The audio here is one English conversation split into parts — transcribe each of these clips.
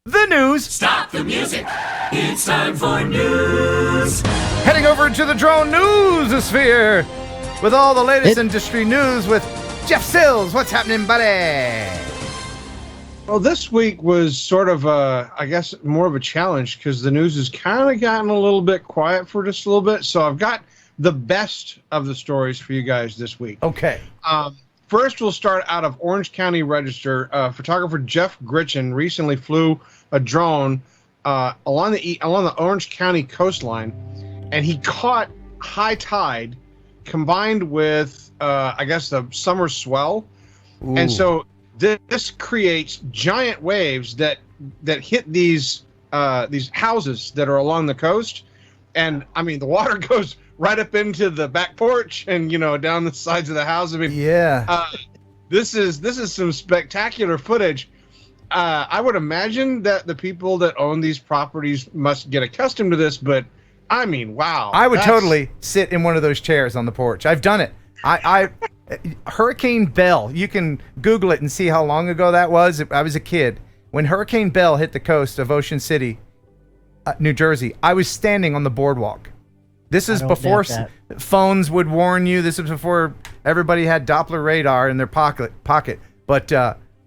The news. Stop the music. It's time for news. Heading over to the drone news sphere with all the latest industry news with Jeff Sills. What's happening, buddy? Well, this week was sort of, I guess, more of a challenge because the news has kind of gotten a little bit quiet for just a little bit. So I've got the best of the stories for you guys this week. Okay. First, we'll start out of Orange County Register. Photographer Jeff Gritchen recently flew a drone along the Orange County coastline, and he caught high tide combined with, I guess, the summer swell. Ooh. And so this creates giant waves that hit these houses that are along the coast, and I mean the water goes right up into the back porch and down the sides of the house. I mean, yeah, this is some spectacular footage. I would imagine that the people that own these properties must get accustomed to this, but I mean, wow! I would totally sit in one of those chairs on the porch. I've done it. I Hurricane Bell. You can Google it and see how long ago that was. I was a kid when Hurricane Bell hit the coast of Ocean City, New Jersey. I was standing on the boardwalk. This is before phones would warn you. This is before everybody had Doppler radar in their pocket. But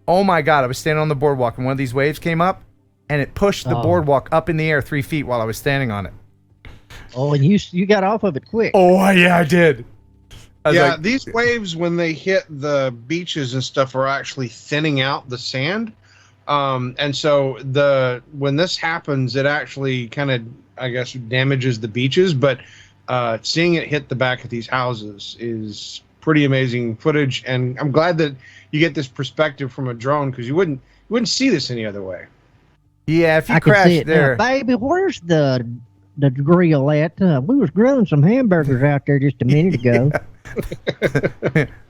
oh my God, I was standing on the boardwalk and one of these waves came up and it pushed the boardwalk up in the air 3 feet while I was standing on it. Oh, and you got off of it quick. Oh yeah, I did. Yeah, these waves, when they hit the beaches and stuff, are actually thinning out the sand. And so when this happens, it actually kind of, I guess, damages the beaches. But seeing it hit the back of these houses is pretty amazing footage. And I'm glad that you get this perspective from a drone because you wouldn't see this any other way. Yeah, if you crashed there. Now, baby, where's the grill at? We was grilling some hamburgers out there just a minute ago.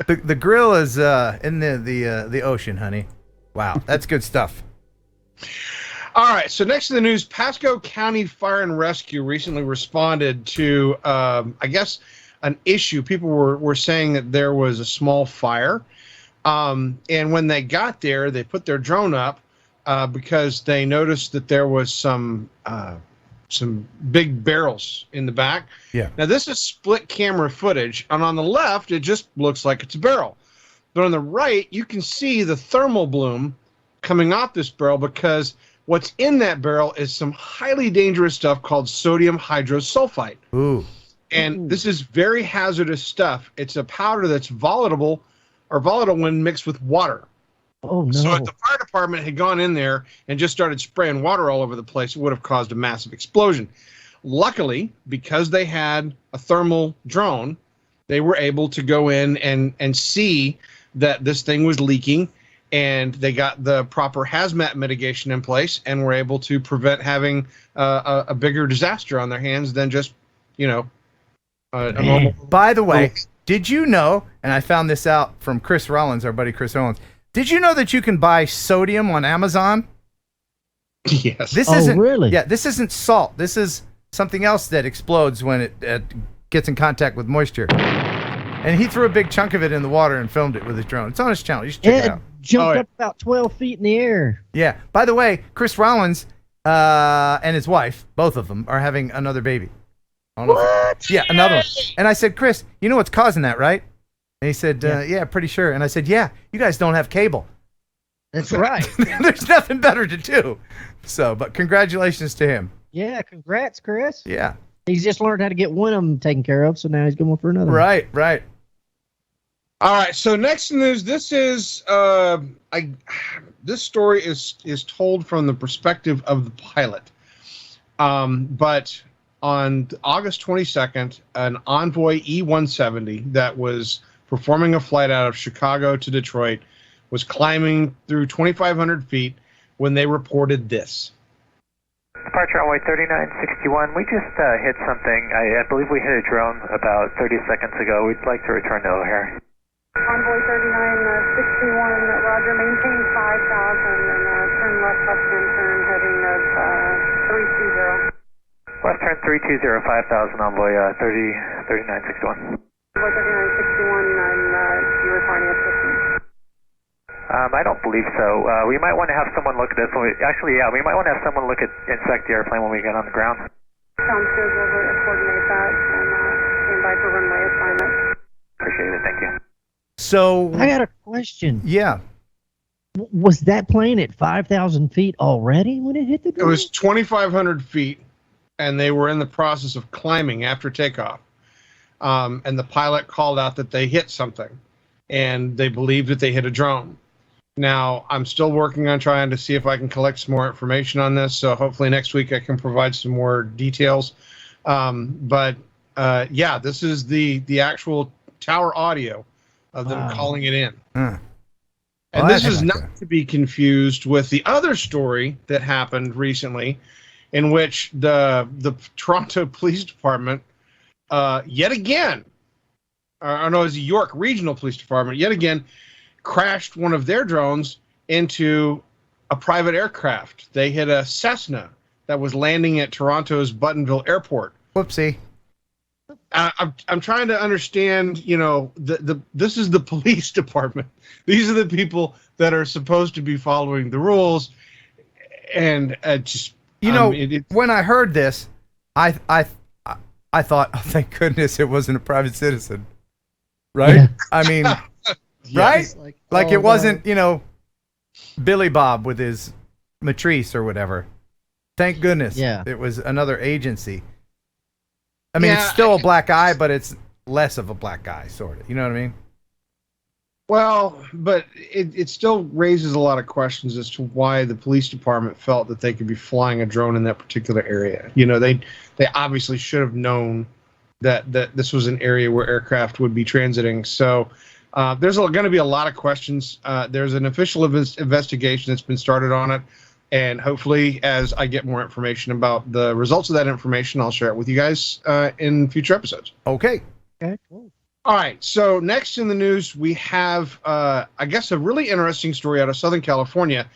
The grill is in the ocean, honey. Wow, that's good stuff. All right, so next to the news, Pasco County Fire and Rescue recently responded to, I guess, an issue. People were saying that there was a small fire, and when they got there, they put their drone up because they noticed that there was some big barrels in the back. Yeah. Now, this is split camera footage, and on the left, it just looks like it's a barrel. But on the right, you can see the thermal bloom coming off this barrel because what's in that barrel is some highly dangerous stuff called sodium hydrosulfite. Ooh. And this is very hazardous stuff. It's a powder that's volatile when mixed with water. Oh, no. So if the fire department had gone in there and just started spraying water all over the place, it would have caused a massive explosion. Luckily, because they had a thermal drone, they were able to go in and see that this thing was leaking, and they got the proper hazmat mitigation in place and were able to prevent having a bigger disaster on their hands than just, a normal. By the way, did you know, and I found this out from Chris Rollins, our buddy Chris Rollins, did you know that you can buy sodium on Amazon? Yes. This isn't really? Yeah, this isn't salt. This is something else that explodes when it gets in contact with moisture. And he threw a big chunk of it in the water and filmed it with his drone. It's on his channel. You should check it out. Jumped up about 12 feet in the air. Yeah. By the way, Chris Rollins and his wife, both of them, are having another baby. What? Yeah, another one. And I said, Chris, you know what's causing that, right? And he said, yeah, pretty sure. And I said, yeah, you guys don't have cable. That's right. There's nothing better to do. So, but congratulations to him. Yeah, congrats, Chris. Yeah. He's just learned how to get one of them taken care of, so now he's going for another one. Right. All right, so next news, this is this story is told from the perspective of the pilot. But on August 22nd, an Envoy E-170 that was performing a flight out of Chicago to Detroit was climbing through 2,500 feet when they reported this. Departure runway 3961. We just hit something. I believe we hit a drone about 30 seconds ago. We'd like to return to O'Hare. Envoy 3961, roger, maintain 5,000 and turn left hand turn heading of 320. Left turn 320, 5,000, Envoy 3961. Envoy 3961, you're requiring assistance. I don't believe so. We might want to have someone look at this. Actually, yeah, we might want to have someone inspect the airplane when we get on the ground. Sounds good. We'll coordinate that and stand by for runway assignment. Appreciate it. Thank you. So I got a question. yeah, Was that plane at 5,000 feet already when it hit the It ground? was 2,500 feet, and they were in the process of climbing after takeoff. And the pilot called out that they hit something, and they believed that they hit a drone. Now, I'm still working on trying to see if I can collect some more information on this, so hopefully next week I can provide some more details. But this is the actual tower audio of them calling it in. Huh. And Well, this that's is not not to be confused with the other story that happened recently, in which the Toronto Police Department, yet again, or no, it was the York Regional Police Department, yet again, crashed one of their drones into a private aircraft. They hit a Cessna that was landing at Toronto's Buttonville Airport. Whoopsie. I'm trying to understand, this is the police department. These are the people that are supposed to be following the rules. And when I heard this, I thought, oh, thank goodness it wasn't a private citizen. Right? Yeah. I mean, Yes. right? Like it wasn't, Billy Bob with his Matrice or whatever. Thank goodness. Yeah. It was another agency. I mean, Yeah, it's still a black eye, but it's less of a black eye, sort of. You know what I mean? Well, but it still raises a lot of questions as to why the police department felt that they could be flying a drone in that particular area. They obviously should have known that this was an area where aircraft would be transiting. So there's going to be a lot of questions. There's an official investigation that's been started on it. And hopefully, as I get more information about the results of that information, I'll share it with you guys in future episodes. Okay. Okay, cool. All right. So next in the news, we have, I guess, a really interesting story out of Southern California.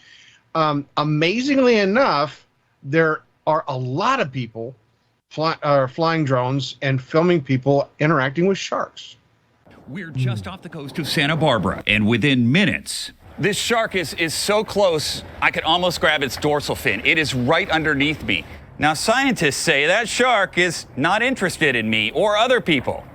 Amazingly enough, there are a lot of people flying drones and filming people interacting with sharks. We're just off the coast of Santa Barbara, and within minutes... This shark is so close, I could almost grab its dorsal fin. It is right underneath me. Now, scientists say that shark is not interested in me or other people.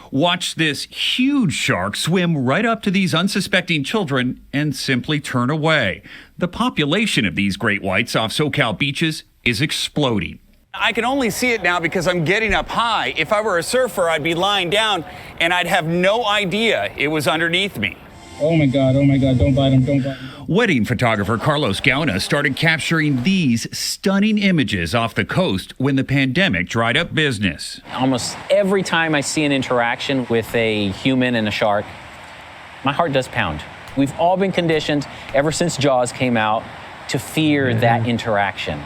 Watch this huge shark swim right up to these unsuspecting children and simply turn away. The population of these great whites off SoCal beaches is exploding. I can only see it now because I'm getting up high. If I were a surfer, I'd be lying down and I'd have no idea it was underneath me. Oh my God, don't bite him. Wedding photographer Carlos Gauna started capturing these stunning images off the coast when the pandemic dried up business. Almost every time I see an interaction with a human and a shark, my heart does pound. We've all been conditioned ever since Jaws came out to fear that interaction.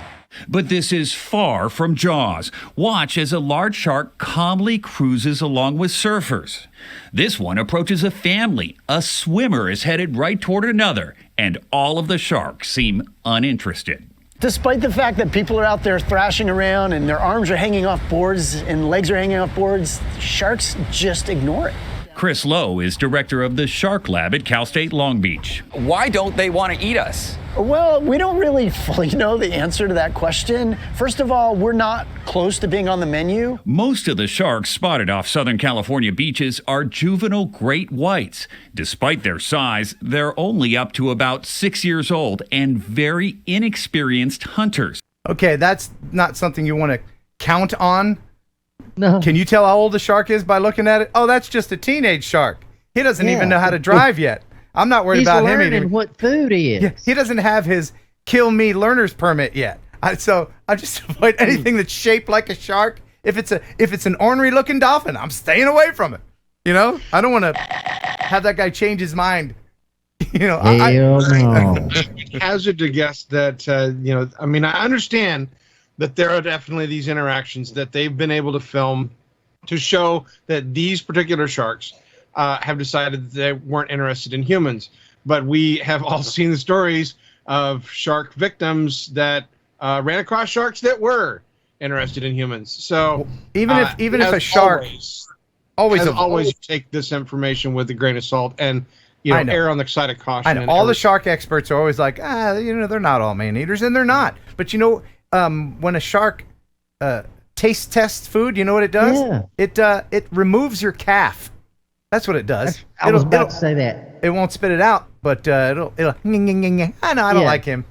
But this is far from Jaws. Watch as a large shark calmly cruises along with surfers. This one approaches a family. A swimmer is headed right toward another, and all of the sharks seem uninterested. Despite the fact that people are out there thrashing around and their arms are hanging off boards and legs are hanging off boards, sharks just ignore it. Chris Lowe is director of the Shark Lab at Cal State Long Beach. Why don't they want to eat us? Well, we don't really fully know the answer to that question. First of all, we're not close to being on the menu. Most of the sharks spotted off Southern California beaches are juvenile great whites. Despite their size, they're only up to about 6 years old and very inexperienced hunters. Okay, that's not something you want to count on. No. Can you tell how old the shark is by looking at it? Oh, that's just a teenage shark. He doesn't even know how to drive yet. I'm not worried about him learning eating. what food is. Yeah, he doesn't have his kill me learner's permit yet. So I just avoid anything that's shaped like a shark. If it's an ornery looking dolphin, I'm staying away from it. I don't want to have that guy change his mind. I hazard to guess that I understand that there are definitely these interactions that they've been able to film to show that these particular sharks have decided that they weren't interested in humans. But we have all seen the stories of shark victims that ran across sharks that were interested in humans. So even if a shark always take this information with a grain of salt. And I know. err on the side of caution. I know. and All the every- shark experts are always like, they're not all man-eaters, and they're not. But when a shark taste tests food, you know what it does? Yeah. It removes your calf. That's what it does. I was about to say that. It won't spit it out, but it'll. I know. I don't like him.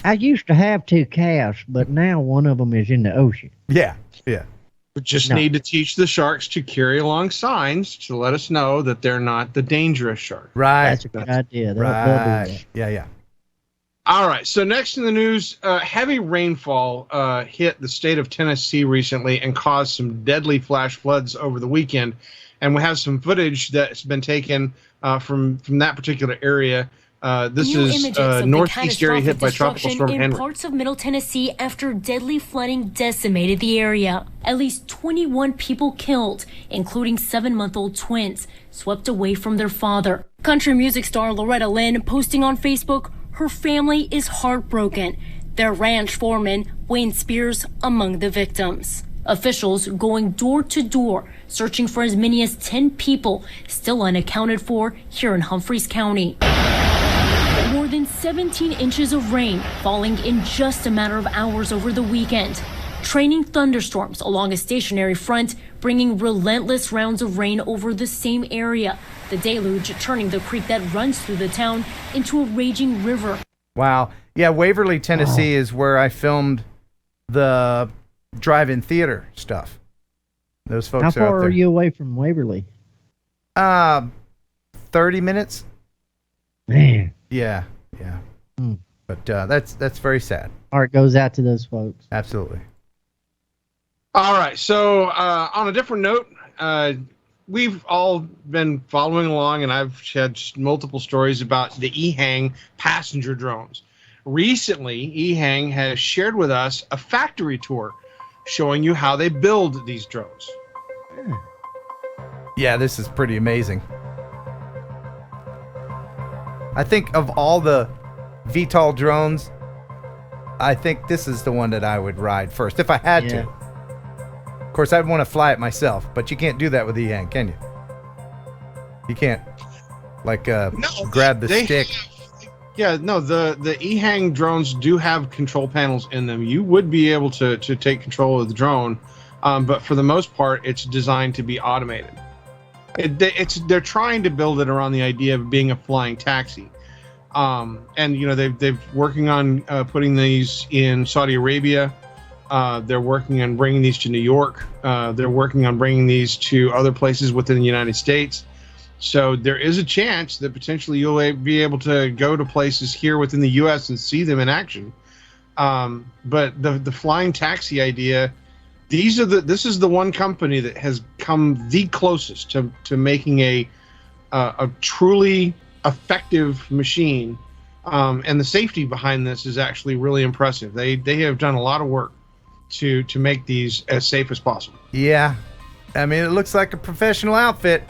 I used to have 2 calves, but now one of them is in the ocean. Yeah. We just need to teach the sharks to carry along signs to let us know that they're not the dangerous shark. Right. That's a good idea. They'll do Right. that. Yeah. All right. So next in the news, heavy rainfall hit the state of Tennessee recently and caused some deadly flash floods over the weekend. And we have some footage that's been taken from that particular area. This is northeast area hit by Tropical Storm in Henry. parts of Middle Tennessee after deadly flooding decimated the area. At least 21 people killed, including 7-month-old twins, swept away from their father. Country music star Loretta Lynn posting on Facebook, her family is heartbroken. Their ranch foreman, Wayne Spears, among the victims. Officials going door to door, searching for as many as 10 people still unaccounted for here in Humphreys County. More than 17 inches of rain falling in just a matter of hours over the weekend. Training thunderstorms along a stationary front, bringing relentless rounds of rain over the same area. The deluge turning the creek that runs through the town into a raging river. Wow. Yeah, Waverly, Tennessee is where I filmed the drive-in theater stuff. Those folks How are up far there. are you away from Waverly? 30 minutes. Man. Yeah. But that's very sad. Heart goes out to those folks. Absolutely. All right. So on a different note, we've all been following along, and I've had multiple stories about the EHang passenger drones. Recently, EHang has shared with us a factory tour showing you how they build these drones. Yeah, this is pretty amazing. I think of all the VTOL drones, I think this is the one that I would ride first if I had to. Of course, I'd want to fly it myself, but you can't do that with EHang, can you? You can't, grab the stick. The EHang drones do have control panels in them. You would be able to take control of the drone, but for the most part, it's designed to be automated. They're trying to build it around the idea of being a flying taxi, and they've working on putting these in Saudi Arabia. They're working on bringing these to New York. They're working on bringing these to other places within the United States. So there is a chance that potentially you'll be able to go to places here within the U.S. and see them in action. But the flying taxi idea, this is the one company that has come the closest to making a truly effective machine, and the safety behind this is actually really impressive. They have done a lot of work to make these as safe as possible. Yeah, I mean, it looks like a professional outfit.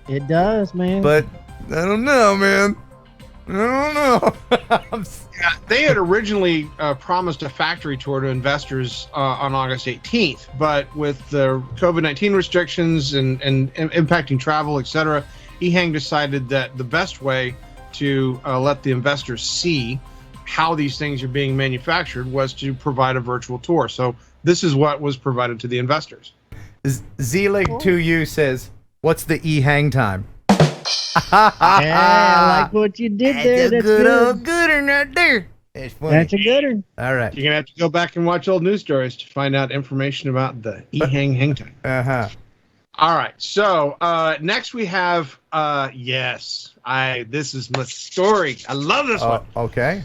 It does, man. But I don't know, man. I don't know. They had originally promised a factory tour to investors on August 18th, but with the COVID-19 restrictions and impacting travel, etc., EHang decided that the best way to let the investors see how these things are being manufactured was to provide a virtual tour. So this is what was provided to the investors. Z-Leg2U says, "What's the EHang time?" Yeah, I like what you did there. That's good good. old good one right there. It's funny. That's a good one. All right. You're gonna have to go back and watch old news stories to find out information about the EHang hang time. All right. So next we have this is my story. I love this one. Okay.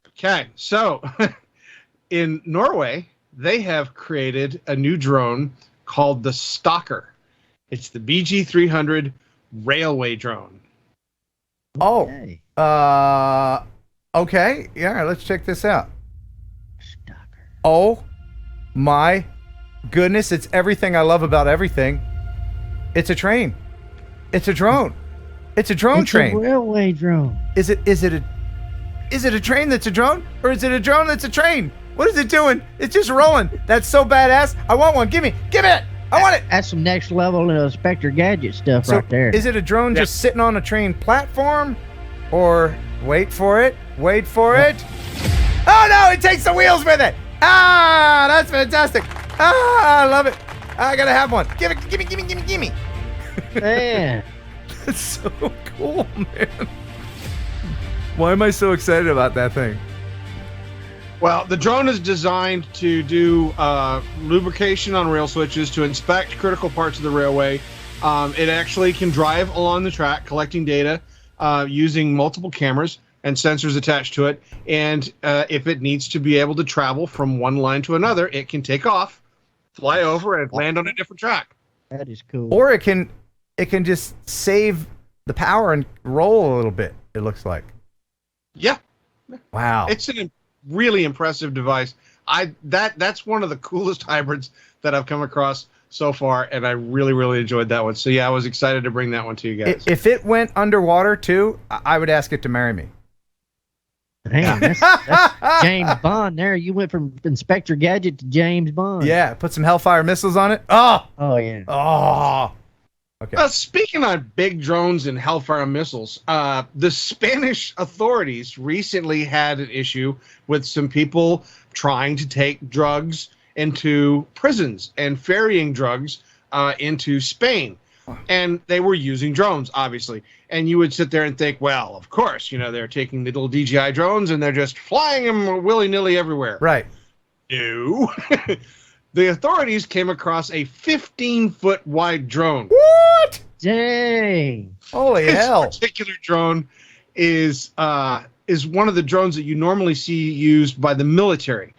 Okay. So in Norway, they have created a new drone called the Stalker. It's the BG-300 railway drone. Okay. Okay. Yeah, let's check this out. Stalker. Oh my goodness, it's everything I love about everything. It's a train. It's a drone. It's a drone train. It's a railway drone. Is it a train that's a drone, or is it a drone that's a train? What is it doing? It's just rolling. That's so badass. I want one. Give me it. I want it. That's some next level Spectre Gadget stuff So right there. is it a drone just sitting on a train platform, or wait for it? Oh no! It takes the wheels with it. Ah, that's fantastic. Ah, I love it. I gotta have one. Give me. Man. That's so cool, man. Why am I so excited about that thing? Well, the drone is designed to do lubrication on rail switches, to inspect critical parts of the railway. It actually can drive along the track, collecting data using multiple cameras and sensors attached to it. And if it needs to be able to travel from one line to another, it can take off, fly over, and land on a different track. That is cool. Or it can just save the power and roll a little bit, it looks like. Yeah. Wow. It's a really impressive device. That's one of the coolest hybrids that I've come across so far, and I really enjoyed that one. So yeah, I was excited to bring that one to you guys. If it went underwater too, I would ask it to marry me. Damn, that's James Bond there. You went from Inspector Gadget to James Bond. Yeah, put some Hellfire missiles on it. Oh yeah. Oh. Okay. Speaking of big drones and Hellfire missiles, the Spanish authorities recently had an issue with some people trying to take drugs into prisons and ferrying drugs into Spain. And they were using drones, obviously. And you would sit there and think, well, of course, they're taking the little DJI drones and they're just flying them willy-nilly everywhere. Right. No. The authorities came across a 15-foot wide drone. What? Dang. Holy hell. This particular drone is one of the drones that you normally see used by the military.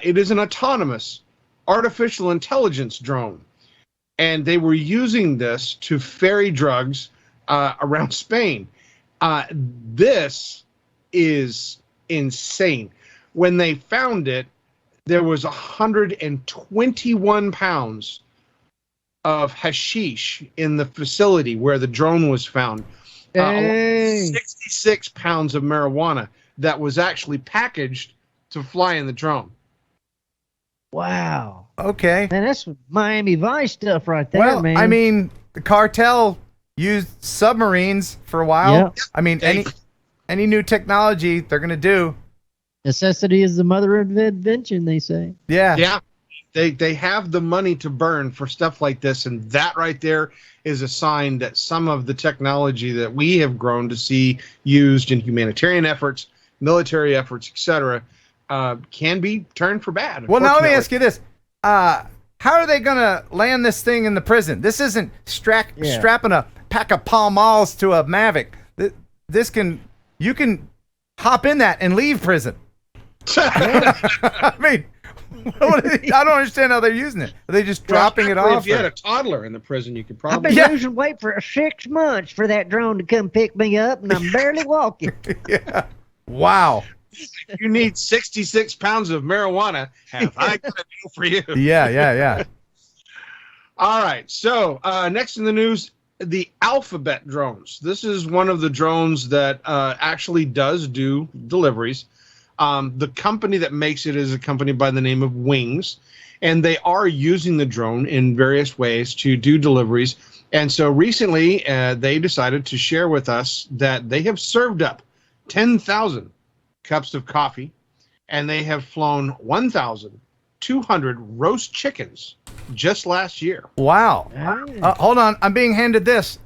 It is an autonomous artificial intelligence drone. And they were using this to ferry drugs around Spain. This is insane. When they found it, there was 121 pounds of hashish in the facility where the drone was found. 66 pounds of marijuana that was actually packaged to fly in the drone. Wow. Okay. Man, that's Miami Vice stuff right there, Well, man. I mean, the cartel used submarines for a while. Yep. I mean, any new technology they're going to do. Necessity is the mother of invention, they say. Yeah. Yeah. They have the money to burn for stuff like this, and that right there is a sign that some of the technology that we have grown to see used in humanitarian efforts, military efforts, etc., can be turned for bad. Well, now let me ask you this. How are they going to land this thing in the prison? This isn't strapping a pack of Pall Malls to a Mavic. You can hop in that and leave prison. I mean, I don't understand how they're using it. Are they just dropping it off? If you had a toddler in the prison, you could I've probably... been losing weight for 6 months for that drone to come pick me up, and I'm barely walking. Yeah. Wow. You need 66 pounds of marijuana. Have I got a deal for you? Yeah. All right. So next in the news, the Alphabet drones. This is one of the drones that actually does do deliveries. The company that makes it is a company by the name of Wings, and they are using the drone in various ways to do deliveries. And so recently, they decided to share with us that they have served up 10,000 cups of coffee, and they have flown 1,200 roast chickens just last year. Wow. Hold on. I'm being handed this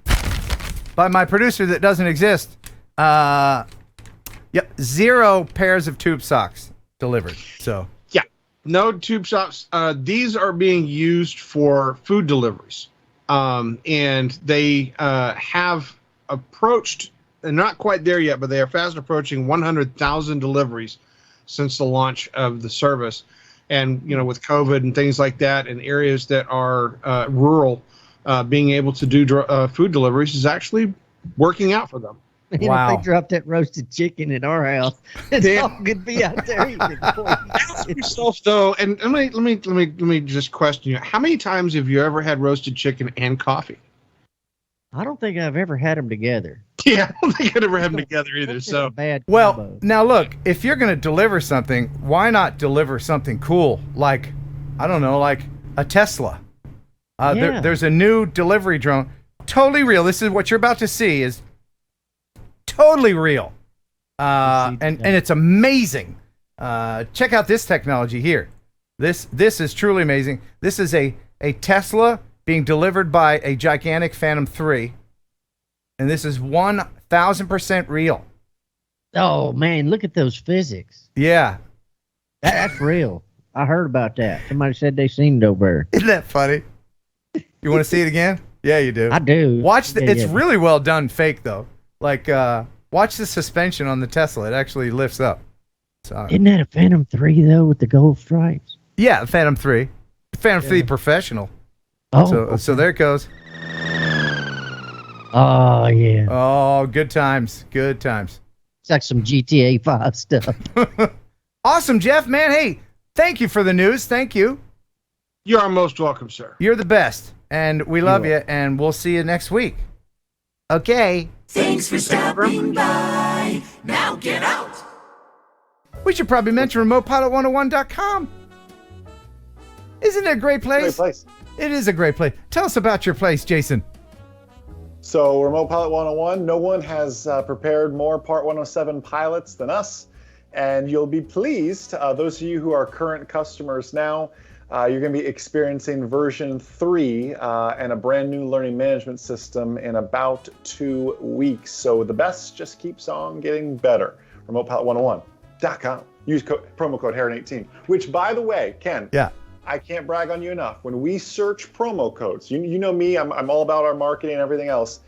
by my producer that doesn't exist. Yep. 0 pairs of tube socks delivered. So. Yeah. No tube socks. These are being used for food deliveries. And they have approached, and not quite there yet, but they are fast approaching 100,000 deliveries since the launch of the service. And, with COVID and things like that in areas that are rural, being able to do food deliveries is actually working out for them. Wow. If they dropped that roasted chicken at our house, it's all could be out there eating. Ask yourself though, and let me just question you: how many times have you ever had roasted chicken and coffee? I don't think I've ever had them together. Yeah, I don't think I'd ever had them together either. So bad. Well, combo. now look, if you're going to deliver something, why not deliver something cool? Like, I don't know, like a Tesla. There's a new delivery drone, totally real. This is what you're about to see is totally real, and it's amazing. Check out this technology here. This is truly amazing. This is a Tesla being delivered by a gigantic Phantom 3, and this is 1,000% real. Oh man, look at those physics. Yeah, that's real. I heard about that. Somebody said they seen it over there. Isn't that funny? You want to see it again? Yeah, you do. I do. Watch it's really well done fake though. Like watch the suspension on the Tesla. It actually lifts up. So, isn't that a Phantom 3 though with the gold stripes? Yeah, Phantom 3. Phantom 3 Professional. Oh, so there it goes. Oh yeah. Oh, good times. Good times. It's like some GTA 5 stuff. Awesome, Jeff, man. Hey, thank you for the news. Thank you. You are most welcome, sir. You're the best. And we love you, and we'll see you next week. Okay. Thanks for stopping by. Now get out. We should probably mention remotepilot101.com. Isn't it a great place? Great place. It is a great place. Tell us about your place, Jason. So, Remote Pilot 101, no one has prepared more Part 107 pilots than us. And you'll be pleased, those of you who are current customers now, you're going to be experiencing version 3 and a brand new learning management system in about 2 weeks. So the best just keeps on getting better. RemotePilot101.com. Use promo code Heron18, which, by the way, Ken, I can't brag on you enough. When we search promo codes, you know me, I'm all about our marketing and everything else.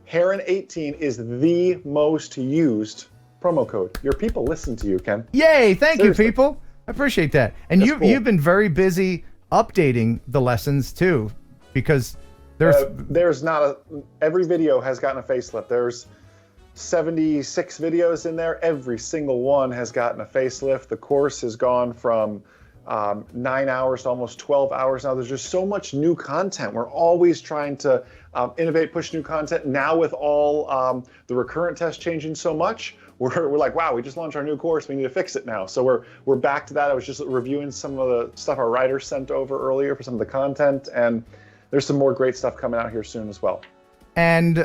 Heron18 is the most used promo code. Your people listen to you, Ken. Yay! Thank you, people. I appreciate that. And you've been very busy updating the lessons too, because there's not every video has gotten a facelift. There's 76 videos in there. Every single one has gotten a facelift. The course has gone from 9 hours to almost 12 hours now. There's just so much new content. We're always trying to innovate, push new content. Now with all the recurrent tests changing so much, we're like, wow, we just launched our new course. We need to fix it now. So we're back to that. I was just reviewing some of the stuff our writers sent over earlier for some of the content, and there's some more great stuff coming out here soon as well. And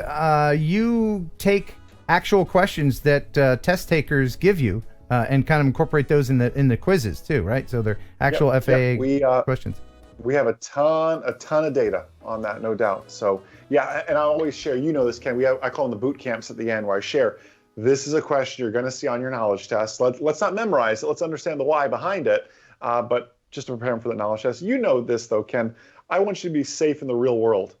you take actual questions that test takers give you and kind of incorporate those in the quizzes too, right? So they're actual FAA questions. We have a ton of data on that, no doubt. So yeah, and I always share. You know this, Ken. I call them the boot camps at the end, where I share. This is a question you're going to see on your knowledge test. Let's not memorize it. Let's understand the why behind it. But just to prepare them for the knowledge test. You know this, though, Ken. I want you to be safe in the real world.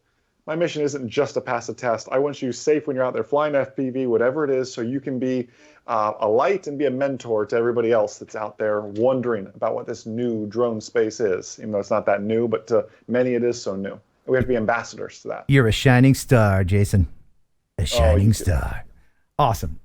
My mission isn't just to pass a test. I want you safe when you're out there flying FPV, whatever it is, so you can be a light and be a mentor to everybody else that's out there wondering about what this new drone space is. Even though it's not that new, but to many it is so new. We have to be ambassadors to that. You're a shining star, Jason. A shining star. Awesome.